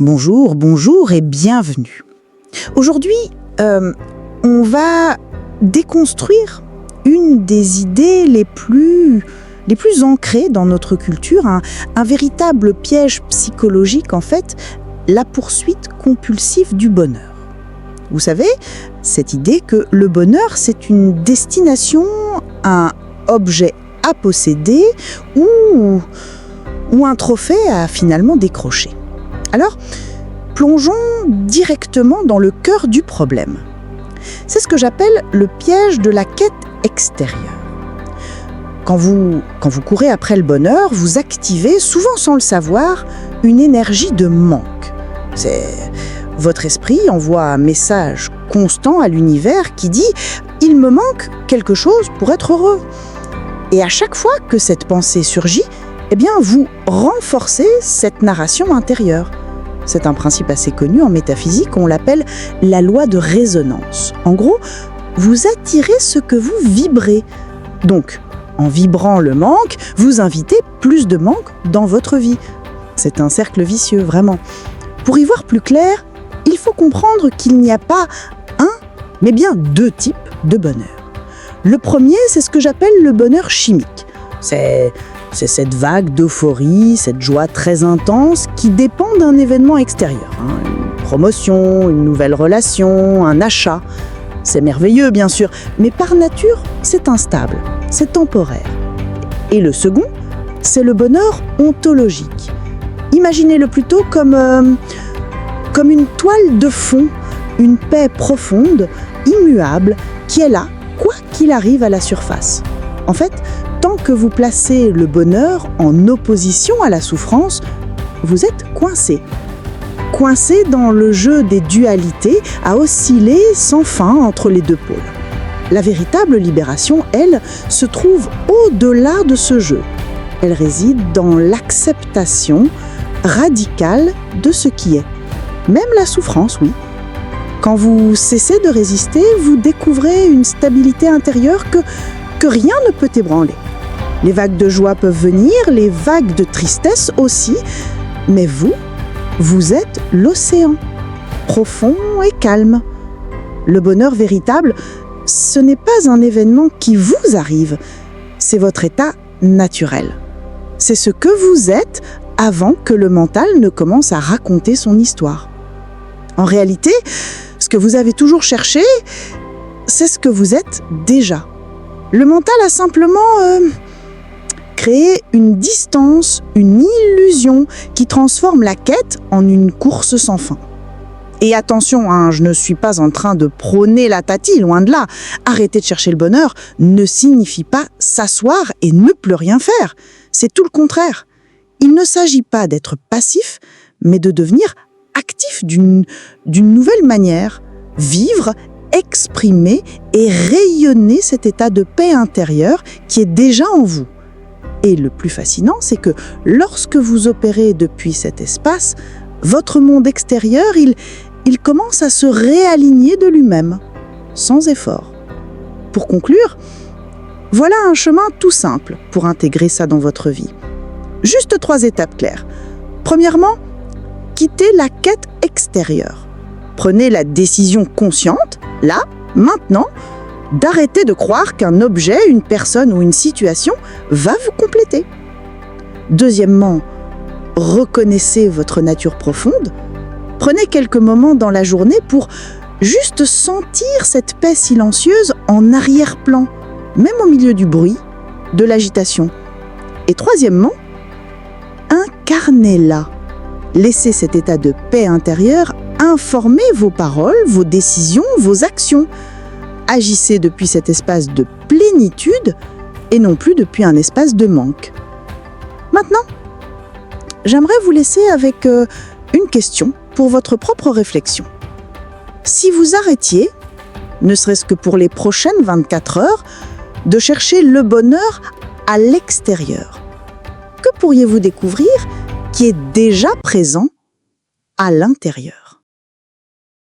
Bonjour, bonjour et bienvenue. Aujourd'hui, on va déconstruire une des idées les plus ancrées dans notre culture, un véritable piège psychologique en fait, la poursuite compulsive du bonheur. Vous savez, cette idée que le bonheur c'est une destination, un objet à posséder ou un trophée à finalement décrocher. Alors, plongeons directement dans le cœur du problème. C'est ce que j'appelle le piège de la quête extérieure. Quand vous courez après le bonheur, vous activez, souvent sans le savoir, une énergie de manque. Votre esprit envoie un message constant à l'univers qui dit « il me manque quelque chose pour être heureux ». Et à chaque fois que cette pensée surgit, eh bien, vous renforcez cette narration intérieure. C'est un principe assez connu en métaphysique, on l'appelle la loi de résonance. En gros, vous attirez ce que vous vibrez. Donc, en vibrant le manque, vous invitez plus de manque dans votre vie. C'est un cercle vicieux, vraiment. Pour y voir plus clair, il faut comprendre qu'il n'y a pas un, mais bien deux types de bonheur. Le premier, c'est ce que j'appelle le bonheur chimique. C'est cette vague d'euphorie, cette joie très intense qui dépend d'un événement extérieur. Une promotion, une nouvelle relation, un achat. C'est merveilleux, bien sûr, mais par nature, c'est instable, c'est temporaire. Et le second, c'est le bonheur ontologique. Imaginez-le plutôt comme une toile de fond, une paix profonde, immuable, qui est là, quoi qu'il arrive à la surface. En fait, tant que vous placez le bonheur en opposition à la souffrance, vous êtes coincé. Coincé dans le jeu des dualités, à osciller sans fin entre les deux pôles. La véritable libération, elle, se trouve au-delà de ce jeu. Elle réside dans l'acceptation radicale de ce qui est. Même la souffrance, oui. Quand vous cessez de résister, vous découvrez une stabilité intérieure que rien ne peut ébranler. Les vagues de joie peuvent venir, les vagues de tristesse aussi, mais vous êtes l'océan, profond et calme. Le bonheur véritable, ce n'est pas un événement qui vous arrive, c'est votre état naturel. C'est ce que vous êtes avant que le mental ne commence à raconter son histoire. En réalité, ce que vous avez toujours cherché, c'est ce que vous êtes déjà. Le mental a simplement créé une distance, une illusion qui transforme la quête en une course sans fin. Et attention, je ne suis pas en train de prôner la tati, loin de là. Arrêter de chercher le bonheur ne signifie pas s'asseoir et ne plus rien faire. C'est tout le contraire. Il ne s'agit pas d'être passif, mais de devenir actif d'une nouvelle manière. Vivre, exprimer et rayonner cet état de paix intérieure qui est déjà en vous. Et le plus fascinant, c'est que lorsque vous opérez depuis cet espace, votre monde extérieur, il commence à se réaligner de lui-même, sans effort. Pour conclure, voilà un chemin tout simple pour intégrer ça dans votre vie. Juste 3 étapes claires. Premièrement, quittez la quête extérieure. Prenez la décision consciente, là, maintenant, d'arrêter de croire qu'un objet, une personne ou une situation va vous compléter. Deuxièmement, reconnaissez votre nature profonde. Prenez quelques moments dans la journée pour juste sentir cette paix silencieuse en arrière-plan, même au milieu du bruit, de l'agitation. Et troisièmement, incarnez-la. Laissez cet état de paix intérieure informer vos paroles, vos décisions, vos actions. Agissez depuis cet espace de plénitude et non plus depuis un espace de manque. Maintenant, j'aimerais vous laisser avec une question pour votre propre réflexion. Si vous arrêtiez, ne serait-ce que pour les prochaines 24 heures, de chercher le bonheur à l'extérieur, que pourriez-vous découvrir qui est déjà présent à l'intérieur ?